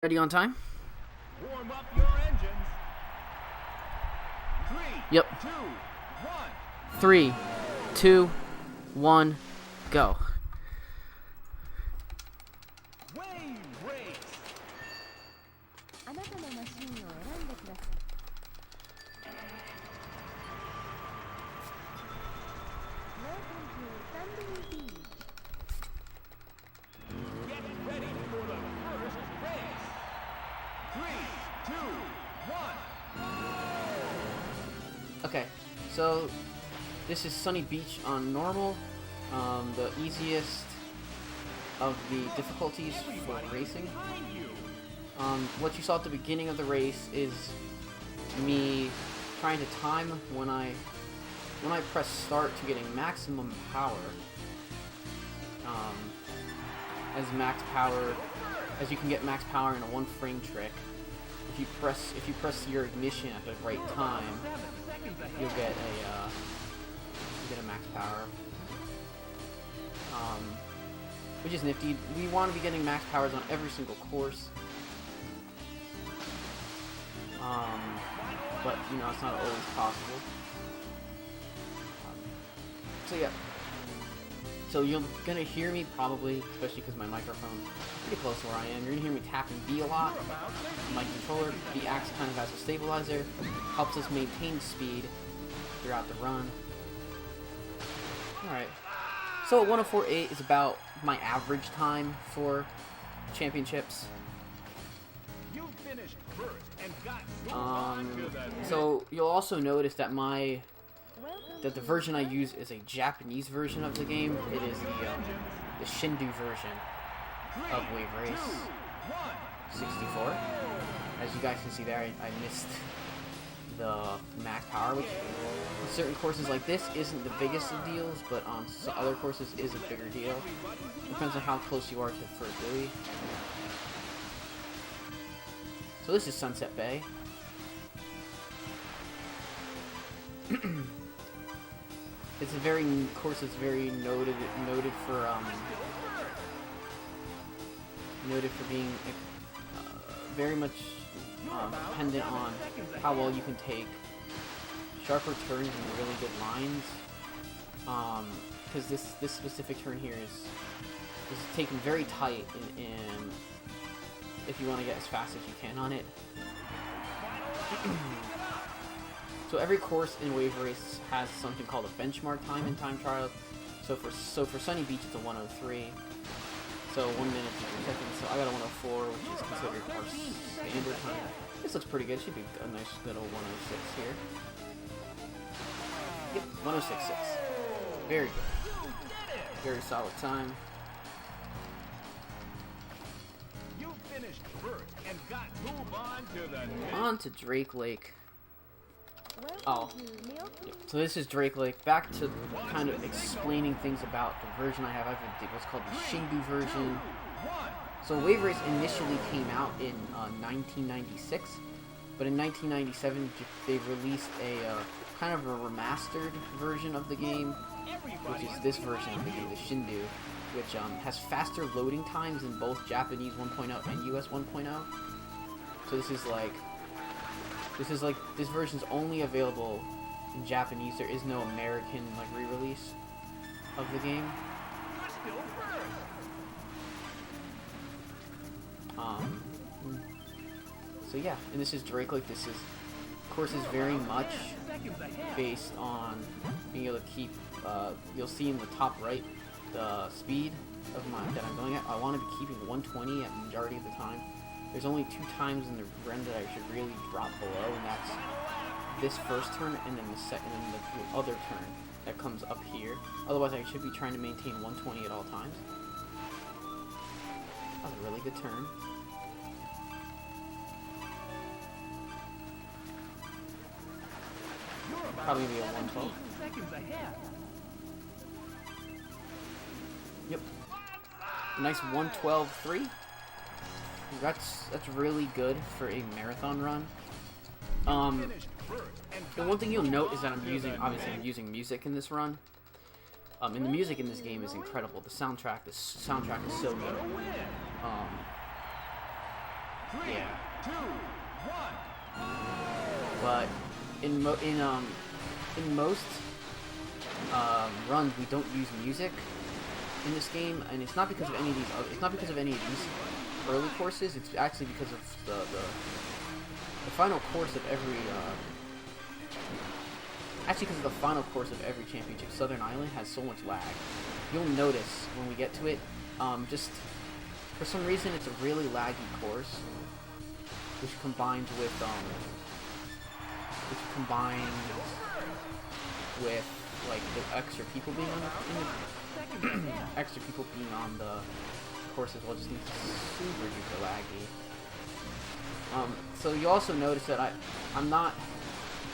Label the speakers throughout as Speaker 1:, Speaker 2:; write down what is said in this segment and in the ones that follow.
Speaker 1: Ready on time?
Speaker 2: Warm up your engines. Three,
Speaker 1: Yep.
Speaker 2: 2, 1.
Speaker 1: 3, 2, 1, go.
Speaker 2: Wave race.
Speaker 3: あなたのマシンを選んでください。Welcome to Sunday Beach.
Speaker 2: Get ready for the first race. 3, 2, 1.
Speaker 1: Okay, so this is Sunny Beach on normal, the easiest of the difficulties for racing.
Speaker 2: Behind you.
Speaker 1: What you saw at the beginning of the race is me trying to time when I press start to getting maximum power. As max power, as you can get max power in a 1-frame trick. If you press your ignition at the right time,
Speaker 2: 7 seconds ahead.
Speaker 1: you'll get a max power. Which is nifty. We want to be getting max powers on every single course. But you know, it's not always possible. So yeah. So you're gonna hear me probably, especially because my microphone's pretty close to where I am. You're gonna hear me tapping B a lot. My controller, the axe kind of as a stabilizer, helps us maintain speed throughout the run. Alright. So 104.8 is about my average time for championships.
Speaker 2: You finished first and got moved on to the next.
Speaker 1: So you'll also notice that
Speaker 3: Welcome
Speaker 1: the version I use is a Japanese version of the game. It is the Shindu version of Wave Race 64. As you guys can see there, I missed the max power, which on certain courses like this isn't the biggest of deals, but on some other courses is a bigger deal. Depends on how close you are to First Louis. So this is Sunset Bay. It's a very course that's very noted for being very much dependent on how well you can take sharper turns and really good lines. Because this specific turn here is taken very tight, and if you want to get as fast as you can on it. So every course in Wave Race has something called a benchmark time in time trials. So for Sunny Beach it's a 103. So 1 minute per second. So I got a 104, which is considered our standard time. This looks pretty good. Should be a nice little 106 here. Yep, 106.6. Very good. Very solid time.
Speaker 2: You finished first and got moved on to the next.
Speaker 1: On to Drake Lake.
Speaker 3: Welcome
Speaker 1: Oh.
Speaker 3: to Milton.
Speaker 1: So this is Drake Lake. Back to kind of explaining things about the version I have. I have what's called the Shindu version.
Speaker 2: 1.
Speaker 1: So Wave Race initially came out in 1996, but in 1997 they released a kind of a remastered version of the game, which is this version of the game, the Shindu, which has faster loading times in both Japanese 1.0 and US 1.0. So this version's only available in Japanese. There is no American re-release of the game.
Speaker 2: Still first.
Speaker 1: So yeah, and this is Drake Lake. This is, of course, is very much
Speaker 2: Seconds ahead.
Speaker 1: based on being able to keep. You'll see in the top right the speed of that I'm going at. I want to be keeping 120 at majority of the time. There's only 2 times in the run that I should really drop below, and that's this first turn and then the other turn that comes up here. Otherwise, I should be trying to maintain 120 at all times. That was a really good turn.
Speaker 2: You're about
Speaker 1: Probably be a 112.
Speaker 2: 17 seconds ahead.
Speaker 1: Yep. A nice 112.3. That's really good for a marathon run.
Speaker 2: Finished first and
Speaker 1: The one thing you'll note is that I'm using music in this run. And the music in this game is incredible. The soundtrack is so good. Yeah.
Speaker 2: 2, 1.
Speaker 1: But in most runs, we don't use music in this game, and it's not because of any of these. It's not because of any of these early courses. It's actually because of the final course of every. Actually, because of the final course of every championship, Southern Island has so much lag. You'll notice when we get to it. Just for some reason, it's a really laggy course, which combines with like the extra people being on extra people being on the course as well. Just makes it super duper laggy. So you also notice that I'm not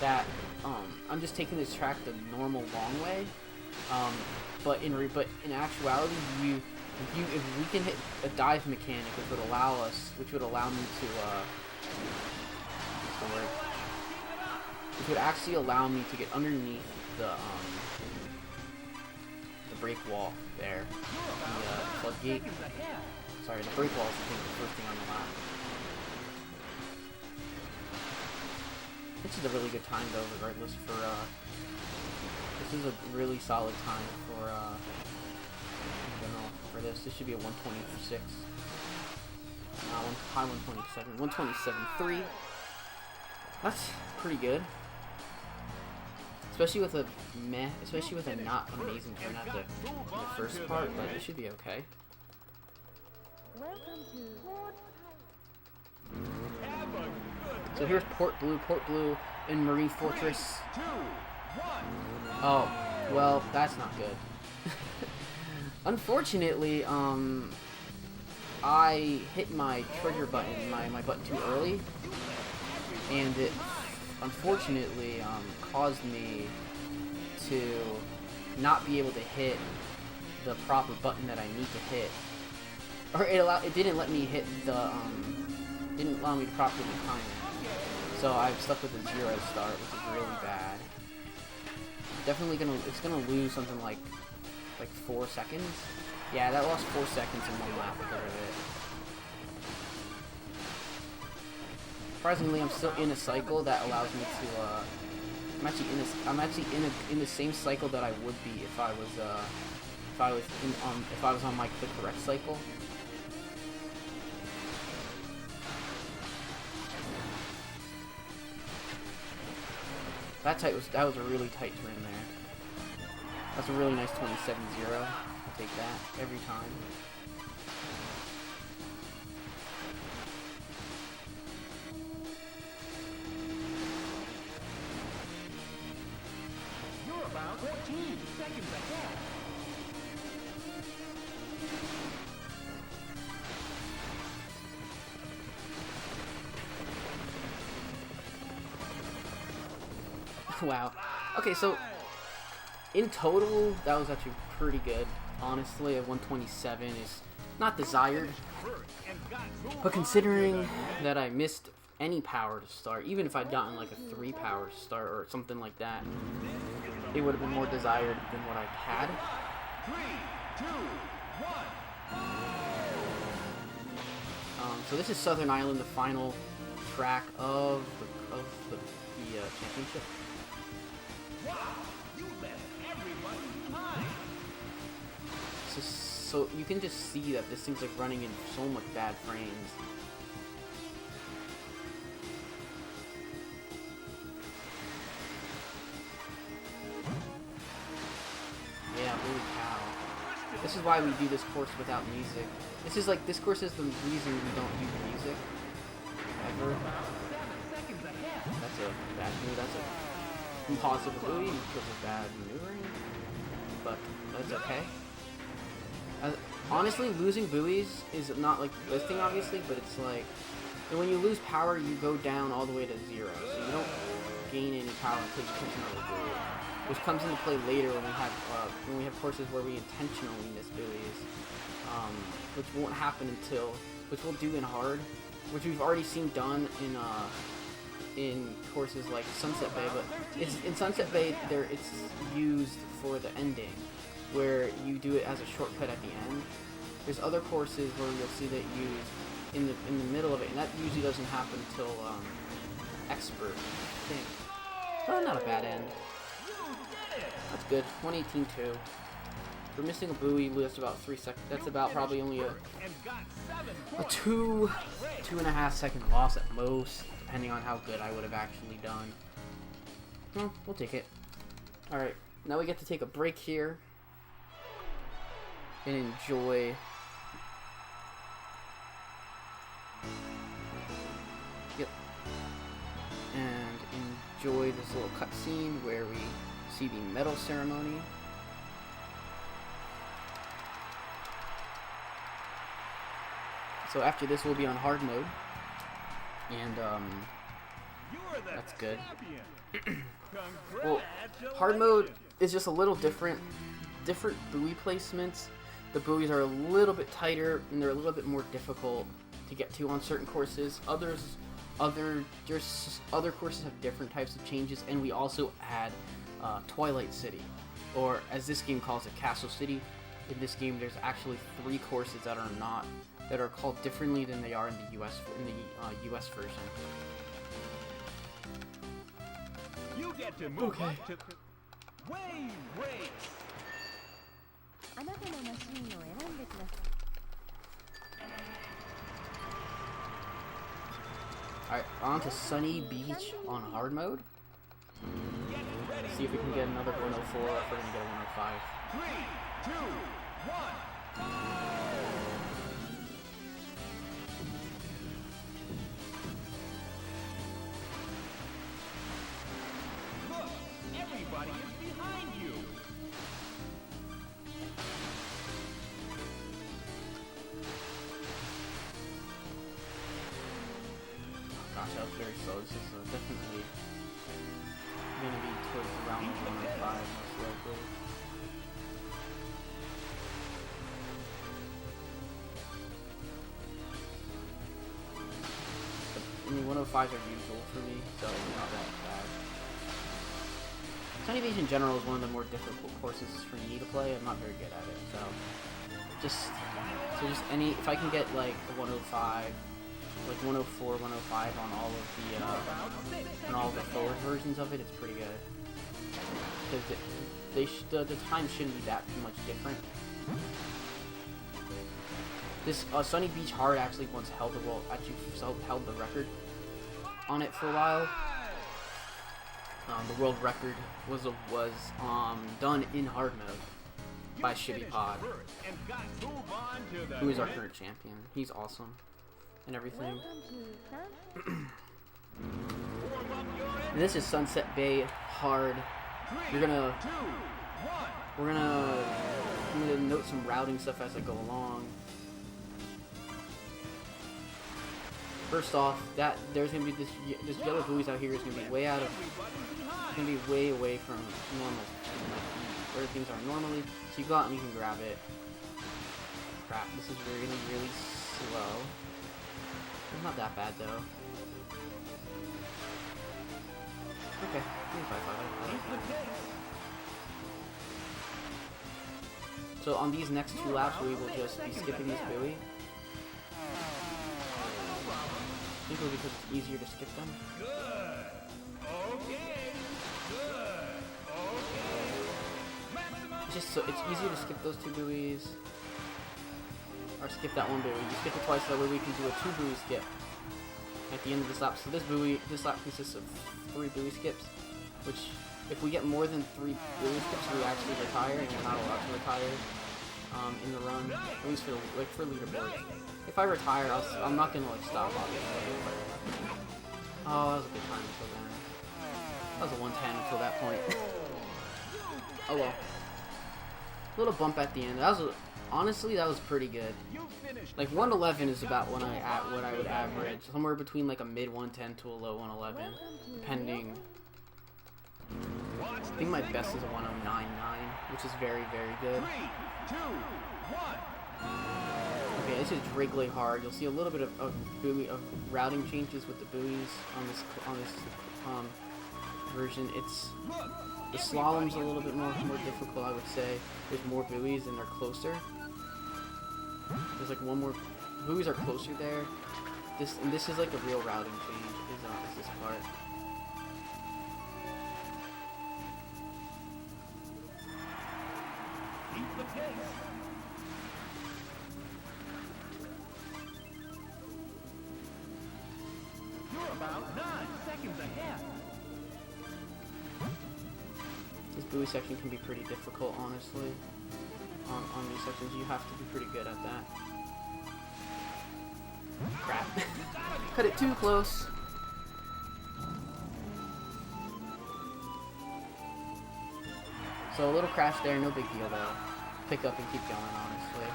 Speaker 1: that I'm just taking this track the normal long way. But in actuality, if we can hit a dive mechanic, which would allow me to what's the word? Which would actually allow me to get underneath the break wall there, the floodgate. Sorry, the break wall is the first thing on the lap. This is a really good time though, regardless for this is a really solid time for in general for this. This should be a 126. High 127. 127.3. That's pretty good. Especially with a not amazing turn at the first part, but it should be okay.
Speaker 3: Welcome to Port
Speaker 1: So here's Port Blue in Marine Fortress.
Speaker 2: 2, 1.
Speaker 1: Oh, well, that's not good. Unfortunately, I hit my trigger button, my button too early, and it unfortunately caused me to not be able to hit the proper button that I need to hit, or it didn't let me hit the didn't allow me to properly time it. So I'm stuck with a 0 start, which is really bad. Definitely it's gonna lose something like 4 seconds. Yeah, that lost 4 seconds in one lap because of it. Surprisingly, I'm still in a cycle that allows me to. I'm actually in the same cycle that I would be if I was on like the correct cycle. That was a really tight turn there. That's a really nice 27.0. I'll take that every time.
Speaker 2: You're about 14 seconds ahead.
Speaker 1: Wow. Okay, so in total, that was actually pretty good. Honestly, a 127 is not desired. But considering that I missed any power to start, even if I'd gotten like a 3 power start or something like that, it would have been more desired than what I had.
Speaker 2: 3, 2, 1.
Speaker 1: So this is Southern Island, the final track of the championship.
Speaker 2: Wow, you left everyone behind.
Speaker 1: So you can just see that this thing's like running in so much bad frames. Yeah, holy cow. This is why we do this course without music. This course is the reason we don't use music. Ever.
Speaker 2: 7 seconds ahead.
Speaker 1: That's a bad move. That's a impossible buoy because of bad maneuvering. But that's okay. Honestly, losing buoys is not like lifting, obviously, but it's like when you lose power, you go down all the way to 0. So you don't gain any power until you catch another buoy, which comes into play later when we have courses where we intentionally miss buoys, which won't happen which we'll do in hard, which we've already seen done in courses like Sunset Bay, but in Sunset Bay it's used for the ending, where you do it as a shortcut at the end. There's other courses where you'll see that used in the middle of it, and that usually doesn't happen until expert, I think. Oh, not a bad end. That's good. 118.2. For missing a buoy, that's about 3 seconds. That's about probably only a 2.5 second loss at most, depending on how good I would have actually done. Well, we'll take it. Alright, now we get to take a break here and enjoy this little cutscene where we see the medal ceremony. So after this, we'll be on hard mode, and that's good. Well, hard mode is just a little different buoy placements. The buoys are a little bit tighter, and they're a little bit more difficult to get to on certain courses. Other courses have different types of changes, and we also add Twilight City, or as this game calls it, Castle City. In this game, there's actually 3 courses that are called differently than they are in the US version.
Speaker 2: You get to move up to Wave Race.
Speaker 3: あなたのマシンを選んでください。
Speaker 1: Alright, on to Sunny Beach on hard mode. See if we can get another 104 or if we're gonna get a 105.
Speaker 2: 3, 2, 1. Look, everybody is behind you.
Speaker 1: Gosh, that was very slow. This is definitely gonna be towards around 105 most likely. I mean, 105s are usual for me, so not that bad. Sunny Beach in general is one of the more difficult courses for me to play. I'm not very good at it, so just any, if I can get like a 105, like 104, 105 on all of the forward versions of it, it's pretty good. Because the time shouldn't be that much different. This Sunny Beach Hard actually once held the record on it for a while. The world record was done in hard mode by Shibby Pod, who is our current champion. He's awesome and everything.
Speaker 3: Welcome to
Speaker 1: And this is Sunset Bay Hard. I'm gonna note some routing stuff as I go along. First off, there's gonna be this yellow buoys out here is gonna be way away from normal, where things are normally. So you go out and you can grab it. Crap, this is really, really slow. It's not that bad though. Okay, so on these next 2 laps, we will just be skipping this buoy. Simply because it's easier to skip them. It's easier to skip those 2 buoys. Or skip that 1 buoy. You skip it twice, that way we can do a 2 buoy skip at the end of this lap. So this lap consists of 3 buoy skips, which if we get more than 3 buoy skips, we actually retire, and we're not allowed to retire in the run, at least for leaderboard. If I retire, I'm not gonna stop, obviously. Oh, that was a good time until then. That was a 110 until that point. Oh well. Little bump at the end. Honestly, that was pretty good. Like 111 is about what I would average, somewhere between like a mid 110 to a low 111, depending. I think my best is a 109.9, which is very, very good.
Speaker 2: 3, 2, 1.
Speaker 1: Okay, this is Drakeley Hard. You'll see a little bit of routing changes with the buoys on this version. The slalom's a little bit more difficult, I would say. There's more buoys and they're closer. There's like one more buoys are closer there. This is like a real routing change. Is this part?
Speaker 2: Keep the pace. You're about 9 seconds ahead.
Speaker 1: This buoy section can be pretty difficult, honestly. On these sections, you have to be pretty good at that. Crap. Cut it too close. So a little crash there, no big deal though. Pick up and keep going, honestly.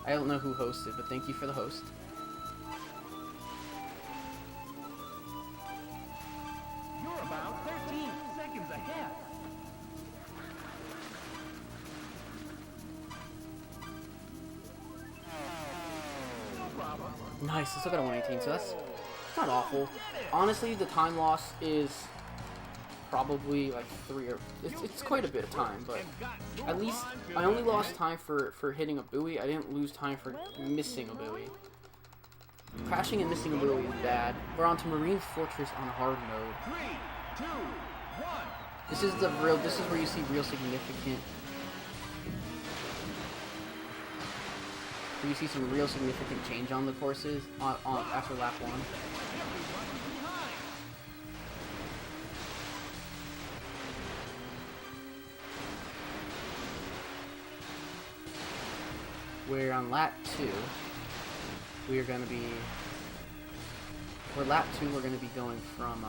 Speaker 1: I don't know who hosted, but thank you for the host.
Speaker 2: You're about 13 seconds ahead. No problem.
Speaker 1: Nice, I still got a 118, so that's not awful. Honestly, the time loss is probably like 3 or... It's quite a bit of time, but at least I only lost time for hitting a buoy. I didn't lose time for missing a buoy. Crashing and missing a buoy is bad. We're on to Marine Fortress on hard mode.
Speaker 2: 3, 2, 1.
Speaker 1: This is where you see real significant... You see some real significant change on the courses after lap 1. Where on lap 2, we're going to be going from,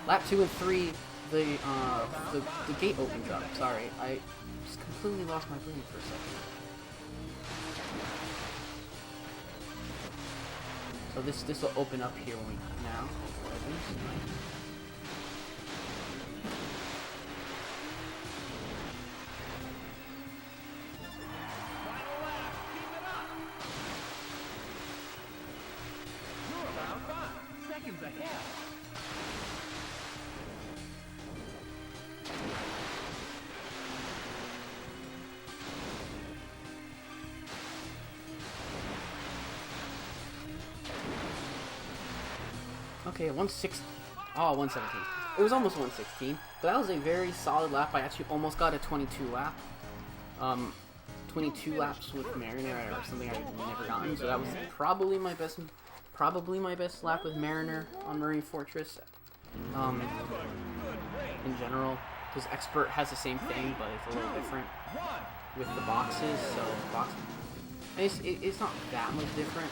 Speaker 1: lap 2 and 3, the gate opens up. Sorry, I just completely lost my brain for a second. So this will open up here now.
Speaker 2: Seconds ahead.
Speaker 1: Okay, 117. It was almost 116, but that was a very solid lap. I actually almost got a 22 lap. 22 laps with Mariner or something I've never gotten, so that was probably my best lap with Mariner on Marine Fortress. In general, because Expert has the same thing, but it's a little different with the boxes. So it's not that much different,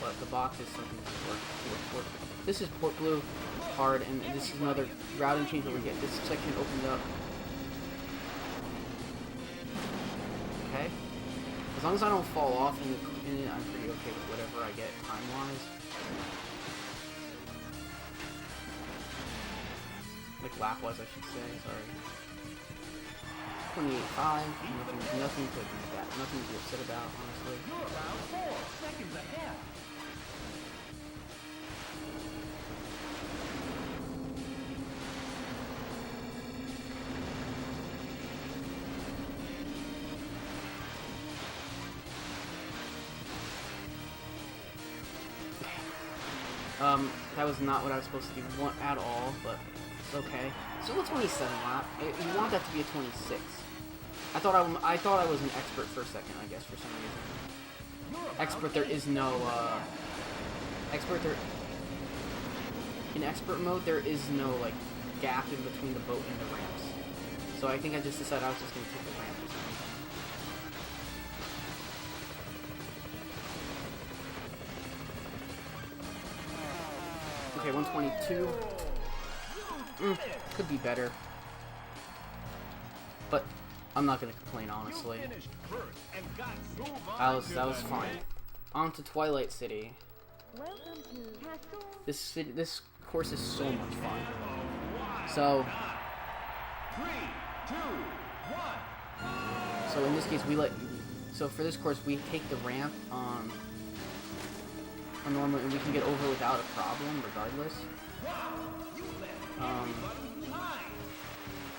Speaker 1: but the box is something to work for. This is Port Blue hard, and this is another routing change where we get this section opened up. Okay, as long as I don't fall off in it, I'm pretty okay with whatever I get time-wise. Like lap-wise, I should say. Sorry. 28.5. Nothing to be bad. Nothing to be upset about, honestly.
Speaker 2: You're about 4 seconds ahead.
Speaker 1: That was not what I was supposed to do at all, but it's okay. Still a 27 lap. You want that to be a 26. I thought I was an Expert for a second, I guess, for some reason. Expert, there is no, in Expert mode, there is no, like, gap in between the boat and the ramps. So I think I just decided I was just going to take the ramp or something. Okay, 122. Could be better. But I'm not gonna complain, honestly. That was fine. On to Twilight City.
Speaker 3: Welcome to Castle.
Speaker 1: This course is so much fun. So
Speaker 2: 3, 2, 1.
Speaker 1: So in this case, so for this course, we take the ramp normally, and we can get over without a problem, regardless.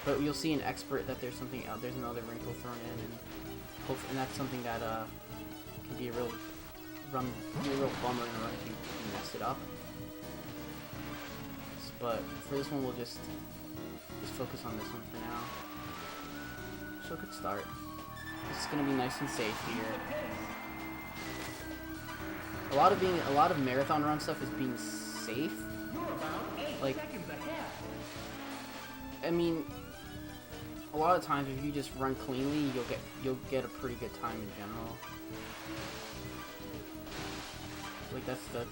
Speaker 1: But you'll see in expert that there's something out. There's another wrinkle thrown in, and that's something that can be a real bummer in a run if you mess it up. But for this one, we'll just focus on this one for now. So good start. This is gonna be nice and safe here. A lot of marathon run stuff is being safe. Like, I mean, a lot of times if you just run cleanly, you'll get a pretty good time in general. Like that's the.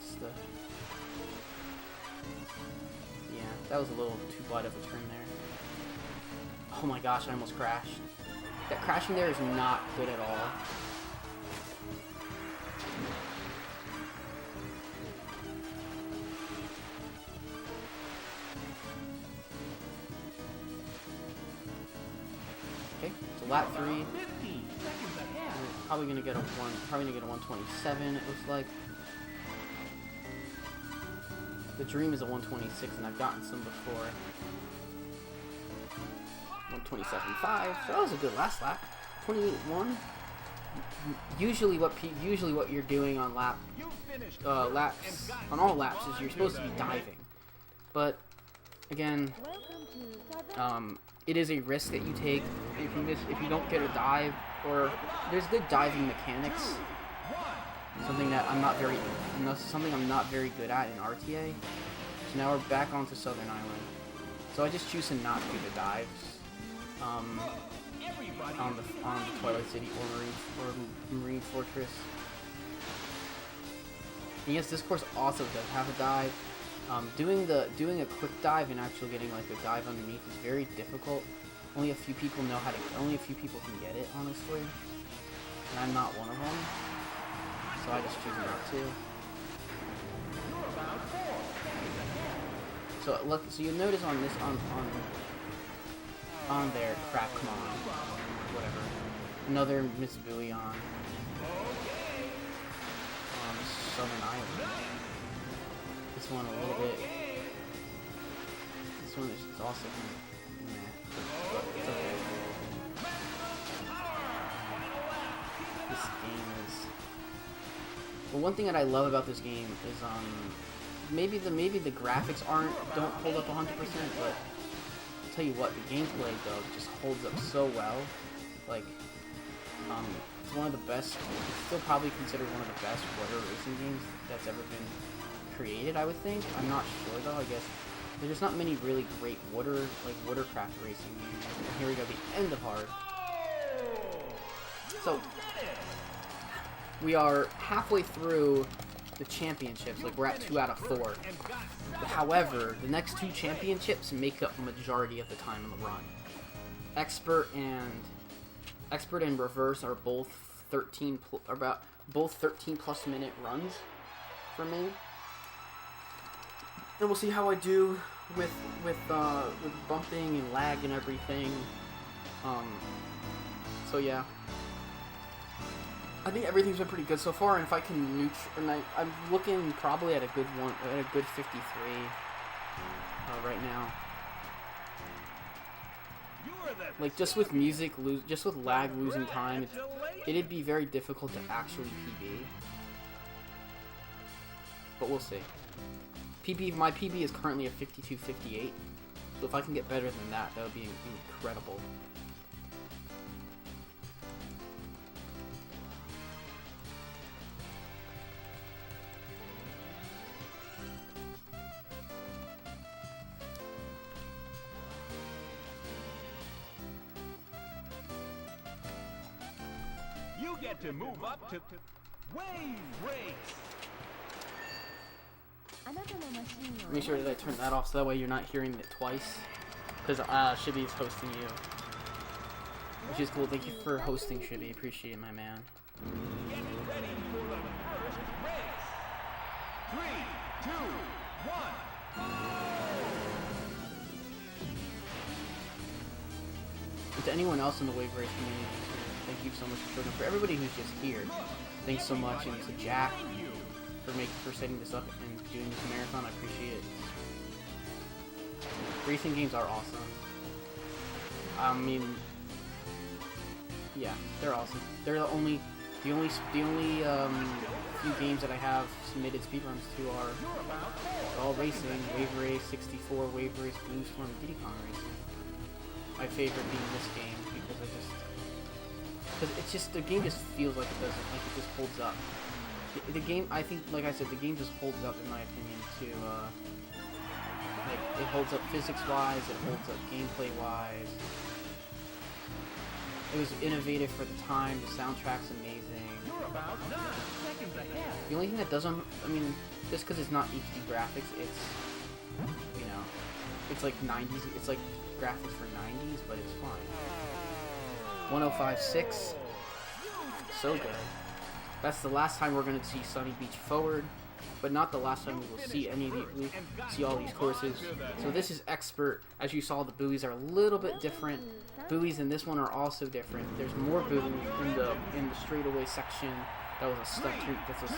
Speaker 1: Yeah, that was a little too wide of a turn there. Oh my gosh, I almost crashed. That crashing there is not good at all. Okay, so lap 3. We're probably gonna get a 127. It looks like. The dream is a 126, and I've gotten some before. 127.5. So that was a good last lap. 28.1. Usually what you're doing on laps on all laps is you're supposed to be diving, but again, it is a risk that you take if you don't get a dive, or there's good diving mechanics. Something I'm not very good at in RTA. So now we're back onto Southern Island. So I just choose to not do the dives on the Twilight City or Marine Fortress. And yes, this course also does have a dive. Doing a quick dive and actually getting like a dive underneath is very difficult. Only a few people can get it, honestly. And I'm not one of them. So I just choose not to. So you'll notice on this on there, crap, come on, whatever. Another Miss Buoy on Southern Island. This one a little bit. This one is also kind of meh, but it's okay. This game is. Well, one thing that I love about this game is maybe the graphics don't hold up 100%, but I'll tell you what, the gameplay though just holds up so well. Like, it's one of the best. It's still probably considered one of the best water racing games that's ever been created, I would think. I'm not sure though. I guess there's not many really great watercraft racing games. And here we go, the end of hard. So we are halfway through the championships. Like, we're at 2 out of 4. However, the next 2 championships make up the majority of the time in the run. Expert and Reverse are both 13 plus minute runs for me. And we'll see how I do with bumping and lag and everything. So yeah. I think everything's been pretty good so far, and if I can I'm looking probably at a good 53 right now. Like, just with music, just with lag losing time, it'd be very difficult to actually PB. But we'll see. My PB is currently a 52.58, so if I can get better than that, that would be incredible.
Speaker 2: You get to move up to Wave Race.
Speaker 1: Make sure that I turn that off so that way you're not hearing it twice. Because Shibby is hosting you. Which is cool. Thank you for hosting, Shibby. Appreciate it, my man.
Speaker 2: Get ready for the first race. 3, 2, 1.
Speaker 1: And to anyone else in the Wave Race community, thank you so much for showing up. For everybody who's just here, thanks so much. And to Jack for setting this up and doing this marathon, I appreciate it. Racing games are awesome. I mean, yeah, they're awesome. They're the only few games that I have submitted speedruns to are all racing, Wave Race 64, Wave Race, Blue Storm, Diddy Kong Racing. My favorite being this game because it's just the game just feels like it just holds up. The game, I think, like I said, the game just holds up in my opinion to like it holds up physics-wise, it holds up gameplay-wise. It was innovative for the time. The soundtrack's amazing. The only thing that doesn't, I mean, just because it's not HD graphics, it's, you know, it's like 90s, it's like graphics for 90s, but it's fine. 105.6, so good. That's the last time we're going to see Sunny Beach Forward, but not the last time we will see any of these, see all these courses. So this is Expert. As you saw, the buoys are a little bit different. Buoys in this one are also different. There's more buoys in the straightaway section. That was a step through. That's a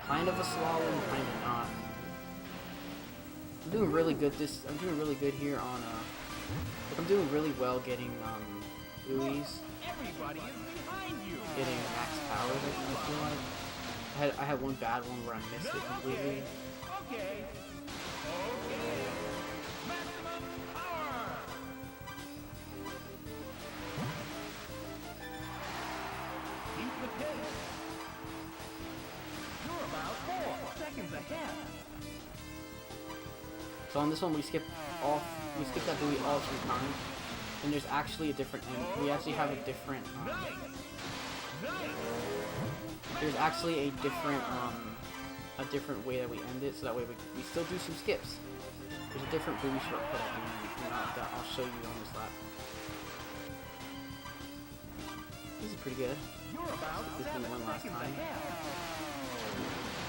Speaker 1: kind of a slalom, kind of not. I'm doing really good. I'm doing really good here on. I'm doing really well getting buoys. Getting max powers. I feel like. I had one bad one where I missed it completely.
Speaker 2: Okay. Maximum power. Keep the pace. You're about 4 seconds ahead.
Speaker 1: So on this one we skip that buoy all 3 times, and there's actually a different end. We actually have a different. There's actually a different way that we end it, so that way we still do some skips. There's a different buoy shortcut at the end that I'll show you on this lap. This is pretty good.
Speaker 2: You're about
Speaker 1: This one last time.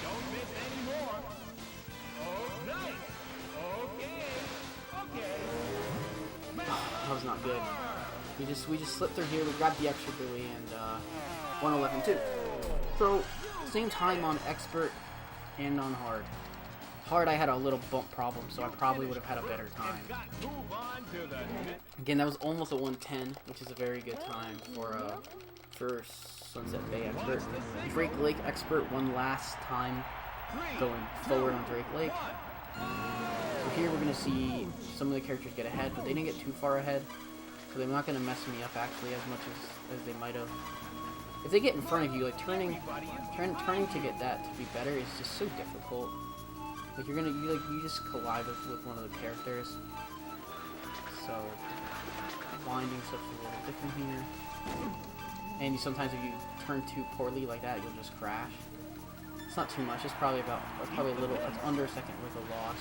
Speaker 2: Don't miss any more. Oh, nice. Okay.
Speaker 1: That was not good. We just slipped through here. We grabbed the extra buoy and 111.2. So same time on Expert and on Hard. Hard I had a little bump problem, so I probably would have had a better time. Again, that was almost a 110, which is a very good time for Sunset Bay Expert. Drake Lake Expert one last time going forward on Drake Lake. So here we're going to see some of the characters get ahead, but they didn't get too far ahead. So they're not going to mess me up actually as much as they might have. If they get in front of you, like turning to get that to be better is just so difficult. Like you just collide with one of the characters. So winding stuff's a little different here. And sometimes if you turn too poorly like that, you'll just crash. It's not too much. It's probably a little. It's under a second worth of loss.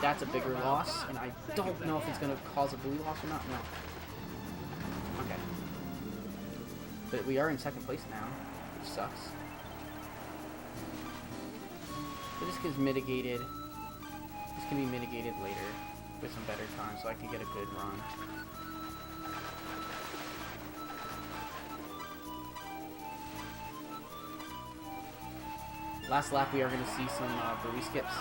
Speaker 1: That's a bigger loss, and I don't know if it's gonna cause a buoy loss or not. No. Okay. But we are in second place now, which sucks. So this gets mitigated. This can be mitigated later with some better time, so I can get a good run. Last lap, we are going to see some buoy skips.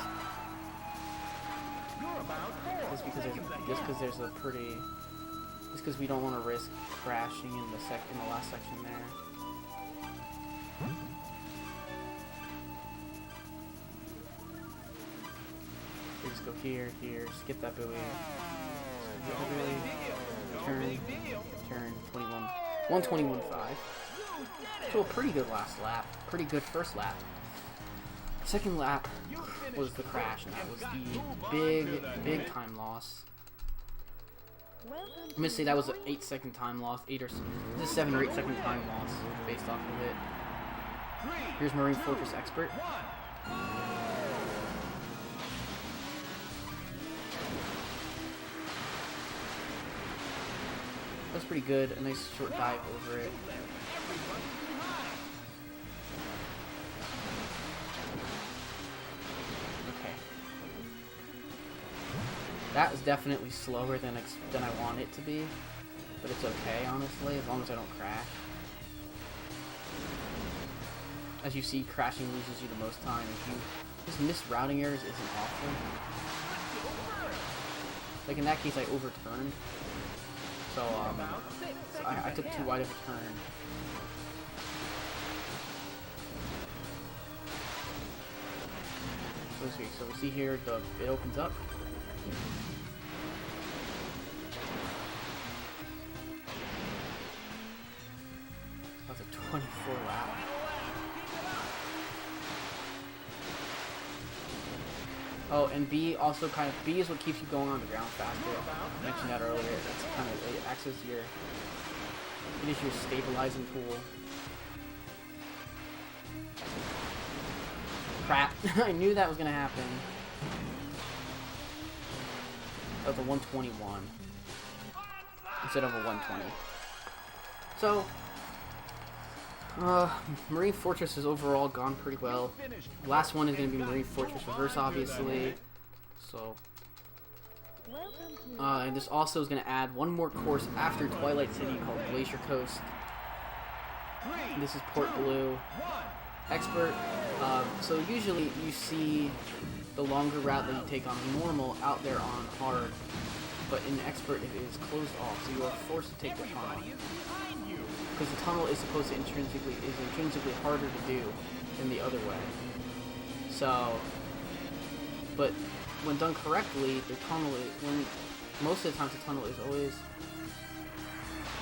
Speaker 1: Just because we don't want to risk crashing in the last section there. We just go here, skip that buoy. Turn 21, 121.5. So a pretty good last lap, pretty good first lap. Second lap was the crash, and that was the big time loss. I'm gonna say that was an 8-second time loss, 7 or 8 second time loss based off of it. Here's Marine Fortress Expert. That's pretty good. A nice short dive over it. That is definitely slower than I want it to be, but it's okay, honestly, as long as I don't crash. As you see, crashing loses you the most time. If you just miss routing errors isn't awful. Like in that case, I overturned. So, I took too wide of a turn. So we see here, it opens up. That's a 24 lap. Oh, and B also B is what keeps you going on the ground faster. I mentioned that earlier. That's it acts as it is your stabilizing tool. Crap. I knew that was gonna happen. That was a 121 instead of a 120. So, Marine Fortress has overall gone pretty well. Last one is going to be Marine Fortress Reverse, obviously. So, and this also is going to add one more course after Twilight City called Glacier Coast. And this is Port Blue. Expert. So usually you see the longer route that you take on normal out there on hard, but in Expert it is closed off, so you are forced to take the tunnel. Because the tunnel is supposed to intrinsically harder to do than the other way. So, but when done correctly, the tunnel is, most of the times the tunnel is always,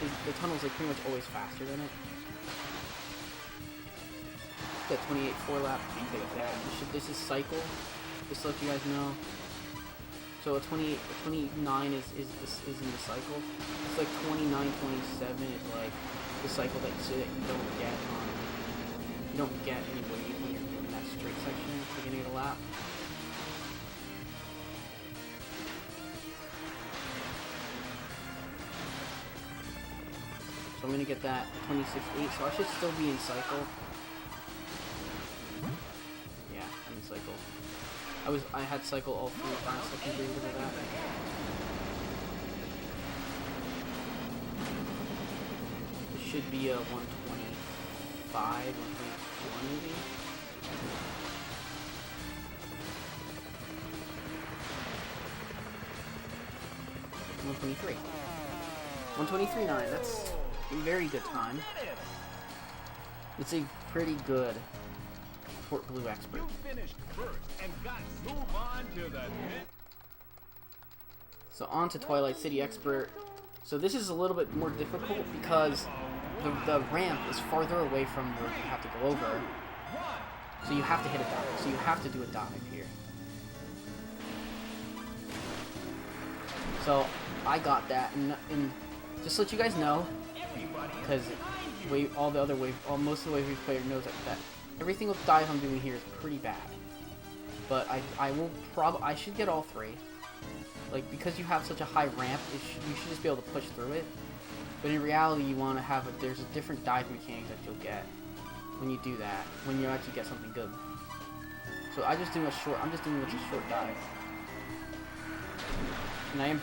Speaker 1: like pretty much always faster than it. That 28 4-lap, take that. This is cycle, just to let you guys know. So a 29 is in the cycle. It's like 29, 27 is like the cycle that you don't get anyway when you're doing that straight section at the beginning of the lap. So I'm gonna get that 26.8, so I should still be in cycle. Yeah, I'm in cycle. I had cycle all 3 times, so I can agree with that. It should be a 125, 124 maybe. $123. 123.9. That's a very good time. It's a pretty good Port Blue Expert. So on to Twilight City Expert. So this is a little bit more difficult because the ramp is farther away from where you have to go over. So you have to hit a dive. So you have to do a dive here. So I got that, and just to let you guys know, because most of the Wave Race player knows that everything with dive I'm doing here is pretty bad. But I should get all 3. Like, because you have such a high ramp, you should just be able to push through it. But in reality, you want to have there's a different dive mechanic that you'll get when you do that, when you actually get something good. So I'm just doing a short dive. And I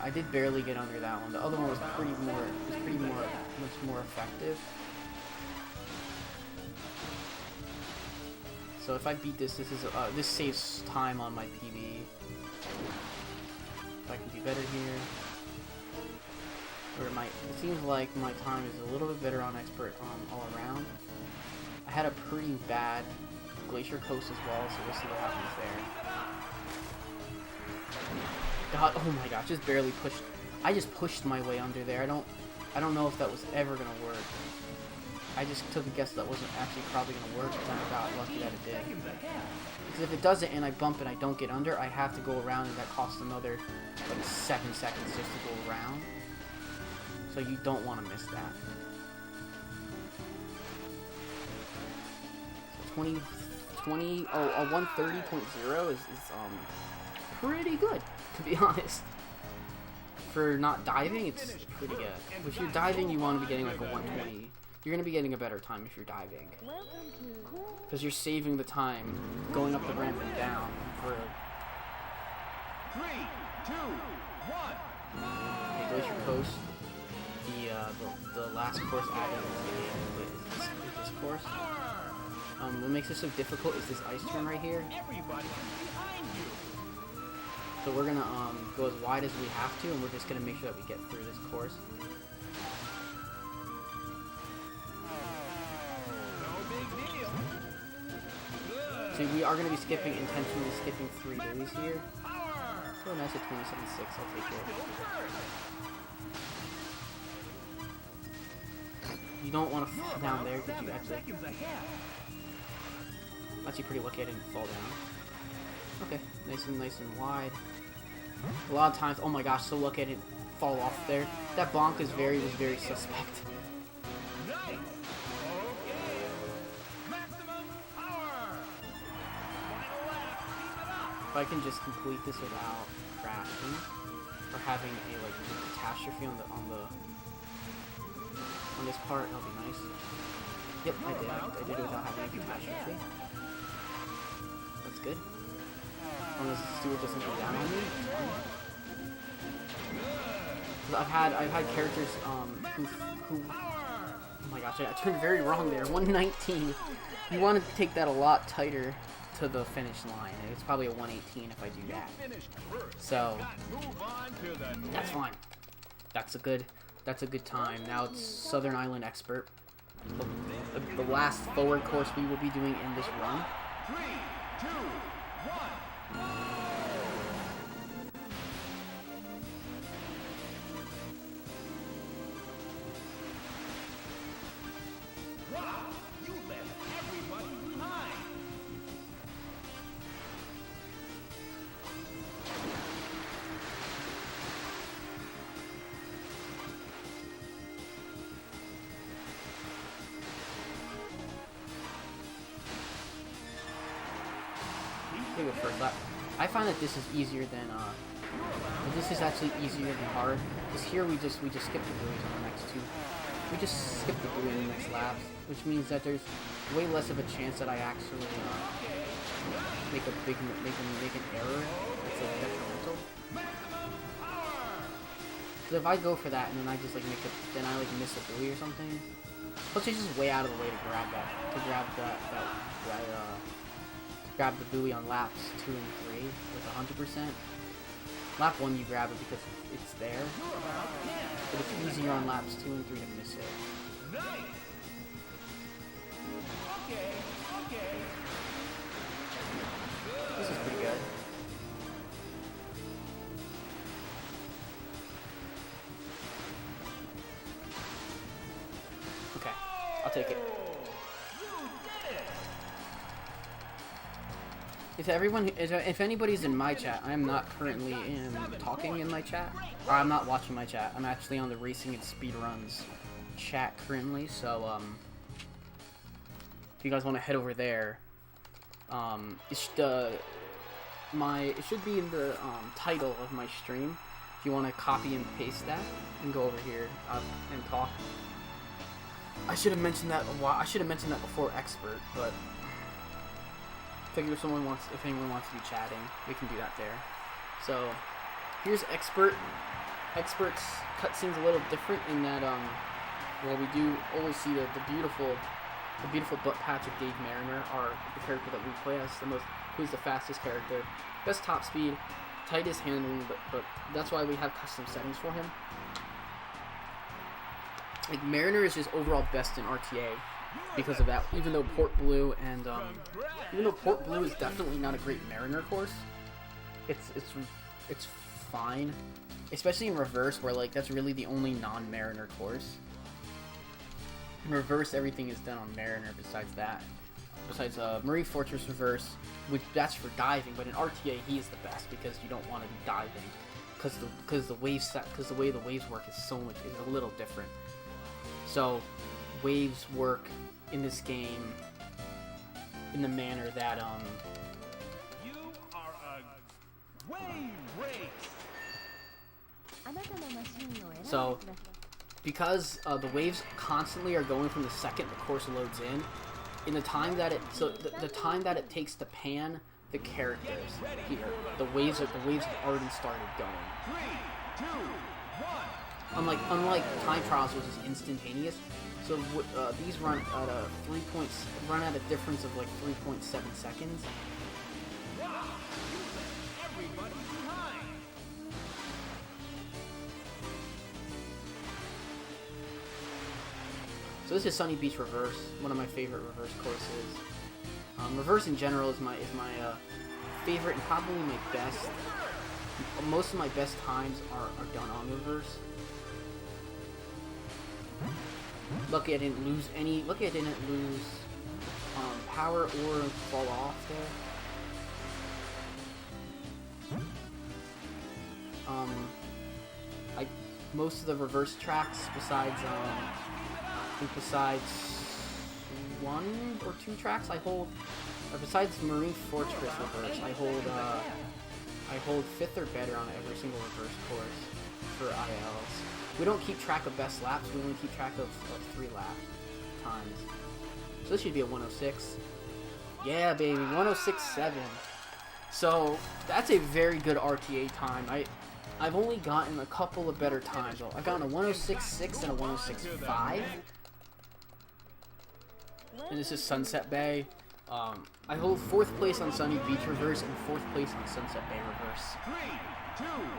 Speaker 1: did barely get under that one. The other one was much more effective. So if I beat this saves time on my PB. If I can do better here. Or it seems like my time is a little bit better on Expert all around. I had a pretty bad Glacier Coast as well, so we'll see what happens there. God, oh my gosh, just barely pushed. I just pushed my way under there. I don't know if that was ever gonna work. I just took a guess that wasn't actually probably gonna work, and I got lucky that it did. Because if it doesn't and I bump and I don't get under, I have to go around, and that costs another like 7 seconds just to go around. So you don't want to miss that. So 130.0 is pretty good, to be honest. For not diving, it's pretty good. If you're diving, you want to be getting like a 120. You're going to be getting a better time if you're diving. Because you're saving the time going up the ramp and down for...
Speaker 2: 3, 2, 1.
Speaker 1: Okay, Glacier Coast. The last course added is this course. What makes it so difficult is this ice turn right here. So we're gonna go as wide as we have to, and we're just gonna make sure that we get through this course.
Speaker 2: No big deal.
Speaker 1: See, we are gonna be intentionally skipping 3 buoys here.
Speaker 2: Power.
Speaker 1: So nice at 27.6, I'll take it. You don't want to fall down there because you
Speaker 2: 7
Speaker 1: actually...
Speaker 2: seconds ahead.
Speaker 1: Actually pretty lucky I didn't fall down. Okay, nice and wide. A lot of times, oh my gosh, so lucky I didn't fall off there. That bonk was very suspect.
Speaker 2: Nice. Okay. Maximum power. Final lap. Keep it up.
Speaker 1: If I can just complete this without crashing or having a like catastrophe on this part, that'll be nice. Yep, I did it without having a catastrophe. That's good. Unless the steward doesn't go down on me. 'Cause I've had characters who oh my gosh, I turned very wrong there. 119. You want to take that a lot tighter to the finish line. It's probably a 118 if I do that.
Speaker 2: Finished first.
Speaker 1: So
Speaker 2: Move on to the
Speaker 1: that's fine. That's a good time. Now it's Southern Island Expert. The last forward course we will be doing in this run.
Speaker 2: 3, 2, 1. Wow, you left everybody behind.
Speaker 1: Take it first lap. I find that this is easier than this is actually easier than hard. Because here we just skip the buoys on the next two. We just skip the buoy in the next laps, which means that there's way less of a chance that I actually make an error that's like detrimental. So if I go for that and then I just like then I like miss a buoy or something. Plus it's just way out of the way to grab grab the buoy on laps 2 and 3 with 100%. Lap 1 you grab it because it's there, but it's easier on laps 2 and 3 to miss it.
Speaker 2: Nice. Okay.
Speaker 1: This is pretty good. Okay, I'll take it. If anybody's in my chat, I'm not currently talking in my chat, or I'm not watching my chat. I'm actually on the Racing and Speedruns chat currently. So if you guys want to head over there, it should be in the title of my stream. If you want to copy and paste that and go over here and talk. I should have mentioned that before Expert, but. Figure if anyone wants to be chatting, we can do that there. So here's Expert. Expert's cutscene's a little different in that well, we do always see the beautiful butt patch of Dave Mariner, the character that we play as, who's the fastest character, best top speed, tightest handling, but that's why we have custom settings for him. Like Mariner is just overall best in RTA. Because of that, even though Port Blue is definitely not a great Mariner course, it's fine, especially in reverse where like that's really the only non-Mariner course. In reverse, everything is done on Mariner besides Marie Fortress reverse, which that's for diving. But in RTA, he is the best because you don't want to be diving because the way the waves work is a little different. So waves work in this game in the manner that
Speaker 2: You are a wave race.
Speaker 1: so because the waves constantly are going from the second the course loads in the time that the time that it takes to pan the characters here, the waves have already started going.
Speaker 2: 3, 2, 1.
Speaker 1: Unlike time trials, which is instantaneous. So these run at a difference of like 3.7 seconds.
Speaker 2: Wow, you left everybody behind.
Speaker 1: So this is Sunny Beach Reverse, one of my favorite reverse courses. Reverse in general is my favorite and probably my best. Most of my best times are done on reverse. Lucky I didn't lose any. Lucky I didn't lose power or fall off there. Most of the reverse tracks, besides I think besides 1 or 2 tracks, I hold. Or besides Marine Fortress reverse, I hold 5th or better on every single reverse course for ILs. We don't keep track of best laps. We only keep track of 3 lap times. So this should be a 106. Yeah, baby, 106.7. So that's a very good RTA time. I've only gotten a couple of better times though. I've gotten a 106.6 and a 106.5. And this is Sunset Bay. I hold 4th place on Sunny Beach Reverse and 4th place on Sunset Bay Reverse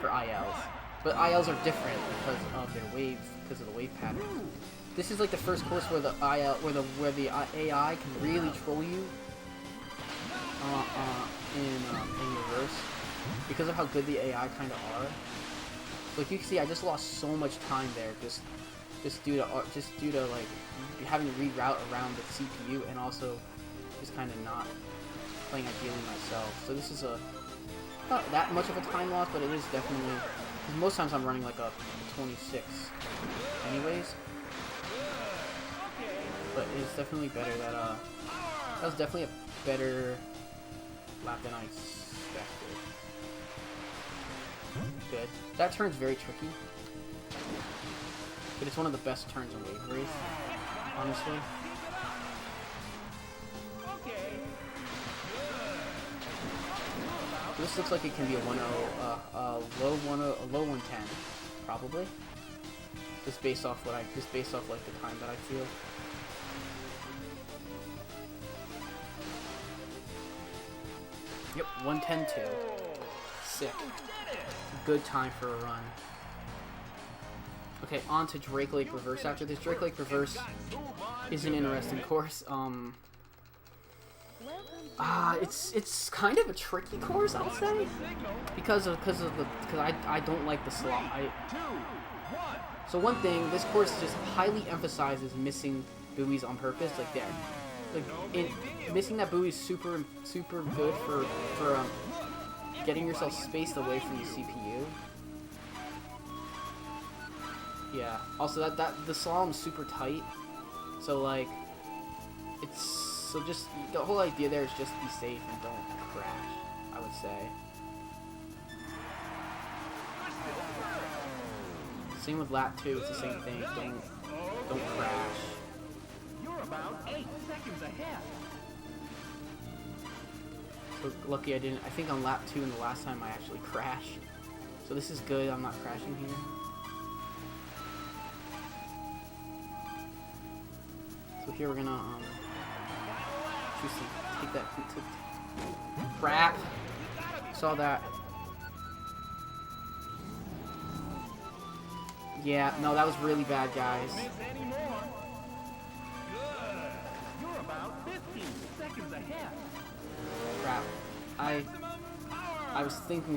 Speaker 1: for ILs. But ILs are different because of their wave, because of the wave pattern. This is like the first course where the IL, where the AI can really troll you in reverse because of how good the AI kind of are. Like you can see, I just lost so much time there, just due to like having to reroute around the CPU and also just kind of not playing ideally myself. So this is not that much of a time loss, but it is definitely, because most times I'm running like a 26 anyways. But it's definitely better that that was definitely a better lap than I expected. Good. That turn's very tricky, but it's one of the best turns in Wave Race, honestly. This looks like it can be a low 110, probably. Just based off like the time that I feel. Yep, 110.2. Sick. Good time for a run. Okay, on to Drake Lake Reverse. After this, Drake Lake Reverse is an interesting course. It's kind of a tricky course, I'd say, because I don't like the slot. So one thing, this course just highly emphasizes missing buoys on purpose. Like there, missing that buoy is super good for getting yourself spaced away from the CPU. Yeah. Also, that the slalom's super tight, so like just the whole idea there is just be safe and don't crash, I would say. Same with lap 2, it's the same thing. Don't crash.
Speaker 2: You're about 8 seconds ahead.
Speaker 1: So lucky I didn't. I think on lap 2 and the last time I actually crashed. So this is good. I'm not crashing here. So here we're gonna take that. Crap. Saw that. Yeah, no, that was really bad, guys.
Speaker 2: Miss any more. Good. You're about 15 seconds ahead.
Speaker 1: Crap. I was thinking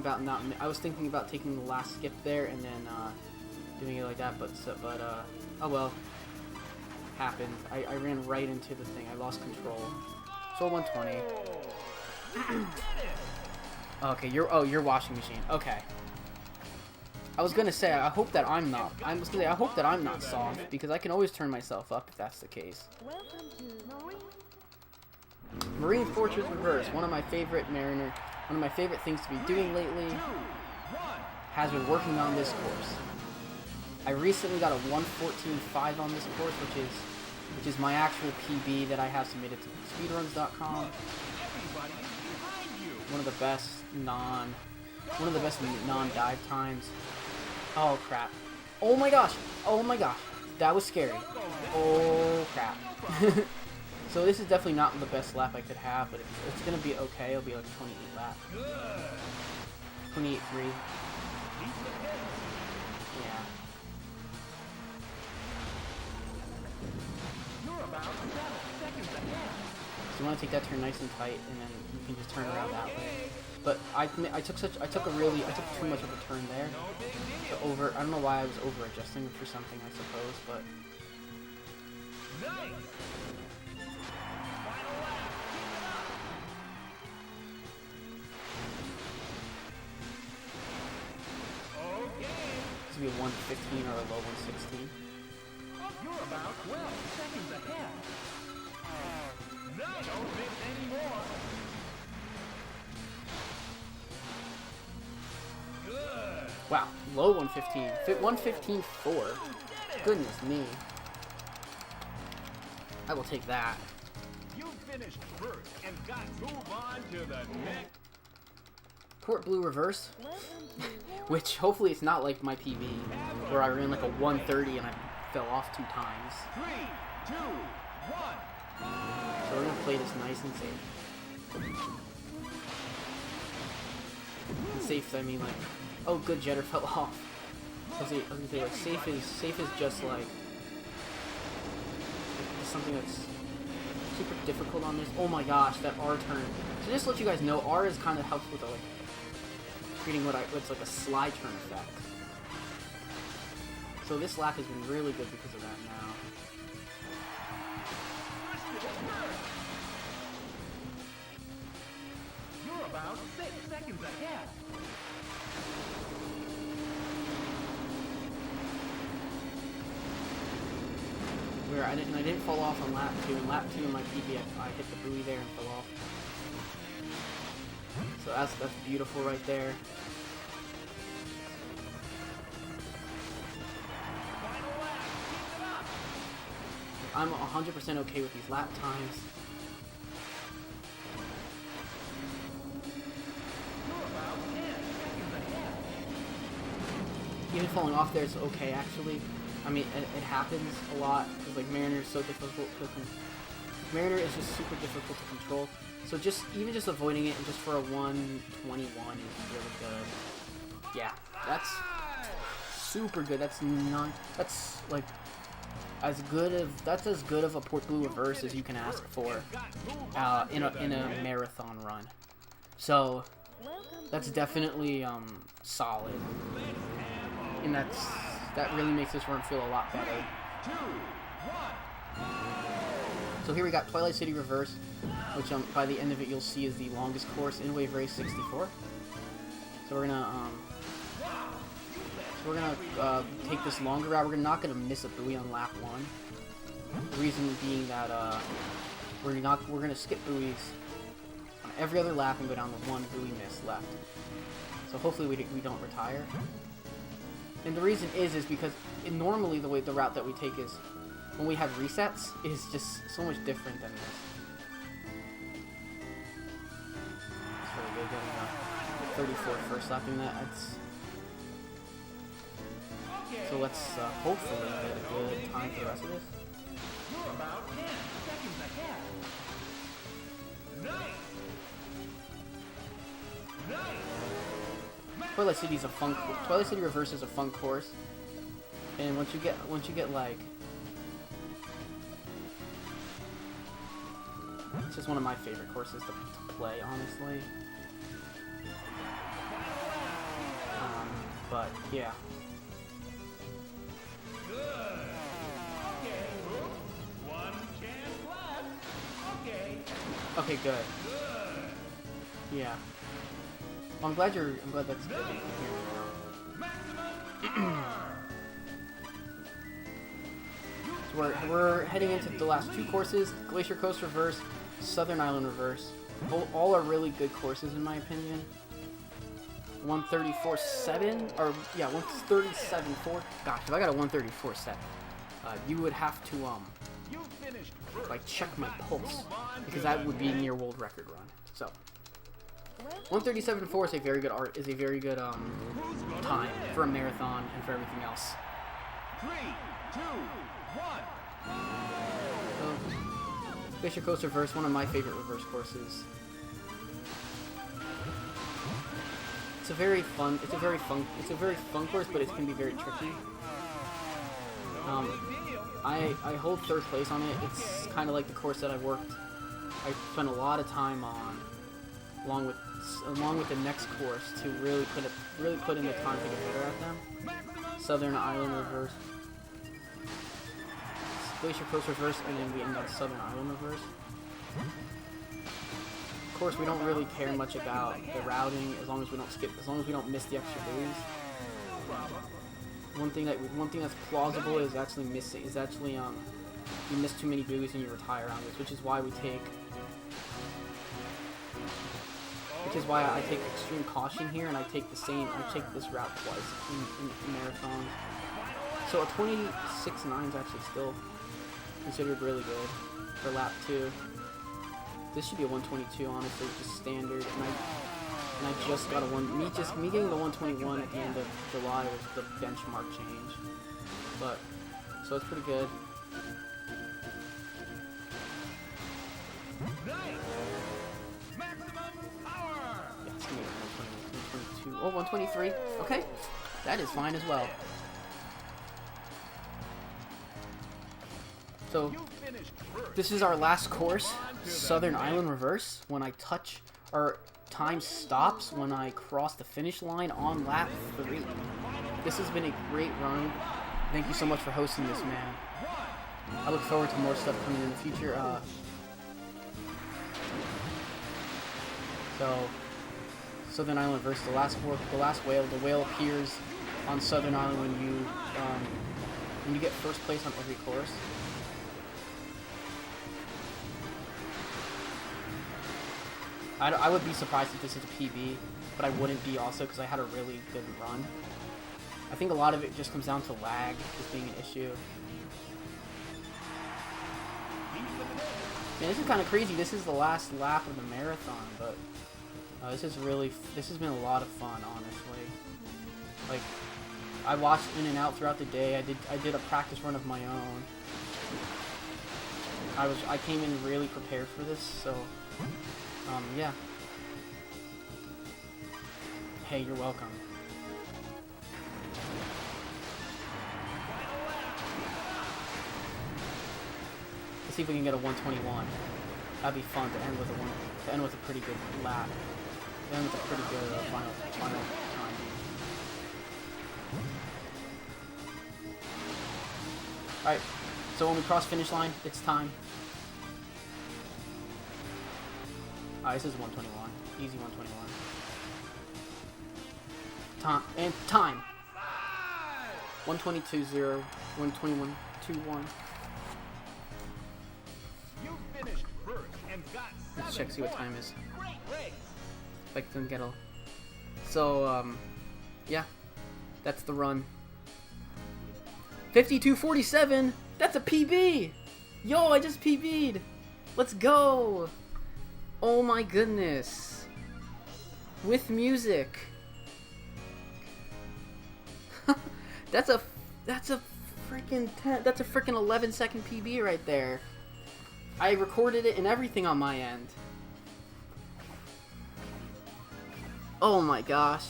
Speaker 1: about taking the last skip there and then doing it like that, but oh well. Happened. I ran right into the thing. I lost control. So 120. Okay, you're washing machine. Okay. I was gonna say I hope that I'm not. I hope that I'm not soft because I can always turn myself up if that's the case.
Speaker 3: Welcome to
Speaker 1: Marine Fortress Reverse, one of my favorite things to be doing lately. Has been working on this course. I recently got a 1:14.5 on this course, which is my actual PB that I have submitted to speedruns.com. One of the best non-dive times. Oh crap! Oh my gosh! Oh my gosh! That was scary. Oh crap! So this is definitely not the best lap I could have, but it's gonna be okay. It'll be like a 28 lap. 28.3. Yeah. So you want to take that turn nice and tight, and then you can just turn around that way. But I took too much of a turn there. I don't know why I was over adjusting for something, I suppose, but. This would be a 115 or a low 116.
Speaker 2: You're about 12 seconds ahead. No, don't miss anymore. Good.
Speaker 1: Wow, low 115. Fit 115.4. Goodness me. I will take that.
Speaker 2: You finished first and got move on to the next.
Speaker 1: Port Blue Reverse, which hopefully it's not like my PB, where I ran like a 130 and I fell off 2 times.
Speaker 2: 3, 2, 1.
Speaker 1: So we're gonna play this nice and safe. And safe, I mean like, oh good, Jetter fell off. I was gonna say like safe is just like something that's super difficult on this. Oh my gosh, that R turn. So just to let you guys know, R is kind of helps with the, like creating what's like a slide turn effect. So this lap has been really good because of that now.
Speaker 2: You're about 6 seconds ahead.
Speaker 1: Where I didn't fall off on lap 2. In lap 2 in my PB, I hit the buoy there and fell off. So that's beautiful right there. I'm 100% okay with these lap times. Even falling off there is okay, actually. I mean, it happens a lot because like Mariner is so difficult to Mariner is just super difficult to control. So even just avoiding it and just for a 121 is really good. Yeah, that's super good. That's like as good of a Port Blue Reverse as you can ask for in a marathon run. So that's definitely solid, and that really makes this run feel a lot better. So here we got Twilight City Reverse, which by the end of it you'll see is the longest course in Wave Race 64. So we're gonna take this longer route. We're not gonna miss a buoy on lap 1. The reason being that we're gonna skip buoys on every other lap and go down with 1 buoy miss left. So hopefully we don't retire. And the reason is because normally the route that we take is when we have resets is just so much different than this. It's really good getting 34 first lap in that. So let's hopefully get a good time for the rest of this.
Speaker 2: You're about 10 seconds ahead. Nice.
Speaker 1: Twilight City Reverse is a fun course, and once you get like, it's just one of my favorite courses to play, honestly. But yeah.
Speaker 2: Good. Okay. 1 chance left. Okay.
Speaker 1: Okay, good. Yeah. Well, I'm glad that's good. So we're heading into the last 2 courses: Glacier Coast Reverse, Southern Island Reverse. All are really good courses in my opinion. 134.7 or yeah, 137.4. Gosh, if I got a 134 set, you would have to like check my pulse because that would be near world record run. So 137.4 is a very good time for a marathon and for everything else.
Speaker 2: 3, 2, 1.
Speaker 1: So, Glacier Coast Reverse, one of my favorite reverse courses. It's a very fun course, but it can be very tricky. I hold 3rd place on it. It's kind of like the course that I worked I spent a lot of time on, along with the next course, to really put in the time to get better at them. Southern Island Reverse, Glacier Coast Reverse, and then we end up Southern Island Reverse. Of course, we don't really care much about the routing as long as we don't miss the extra booze. One thing that's plausible is actually you miss too many booze and you retire on this, which is why I take extreme caution here, and I take this route twice in marathons. So a 26.9 is actually still considered really good for lap 2. This should be a 122, honestly, just standard. And I just got me getting the 121 at the end of July was the benchmark change. But so it's pretty good. Yeah, it's gonna be 122. Oh, 123. Okay, that is fine as well. So this is our last course, Southern Island Reverse. When I touch, or time stops when I cross the finish line on lap 3. This has been a great run. Thank you so much for hosting this, man. I look forward to more stuff coming in the future. So Southern Island Reverse, the last whale. The whale appears on Southern Island when you get first place on every course. I would be surprised if this is a PB, but I wouldn't be also because I had a really good run. I think a lot of it just comes down to lag as being an issue. Man, this is kind of crazy. This is the last lap of the marathon, but this has been a lot of fun, honestly. Like, I watched in and out throughout the day. I did a practice run of my own. I came in really prepared for this, so yeah. Hey, you're welcome. Let's see if we can get a 121. That'd be fun to end with a pretty good lap. To end with a pretty good final time. Alright, so when we cross finish line, it's time. Alright, this is 121. Easy 121. Time. 122.0. 121.21.
Speaker 2: You finished first and got
Speaker 1: Let's check, see what time is. If I can get a... So, yeah. That's the run. 52.47! That's a PB! Yo, I just PB'd! Let's go! Oh my goodness. With music. That's a freaking 11-second PB right there. I recorded it and everything on my end. Oh my gosh.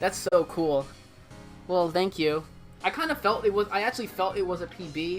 Speaker 1: That's so cool. Well, thank you. I actually felt it was a PB.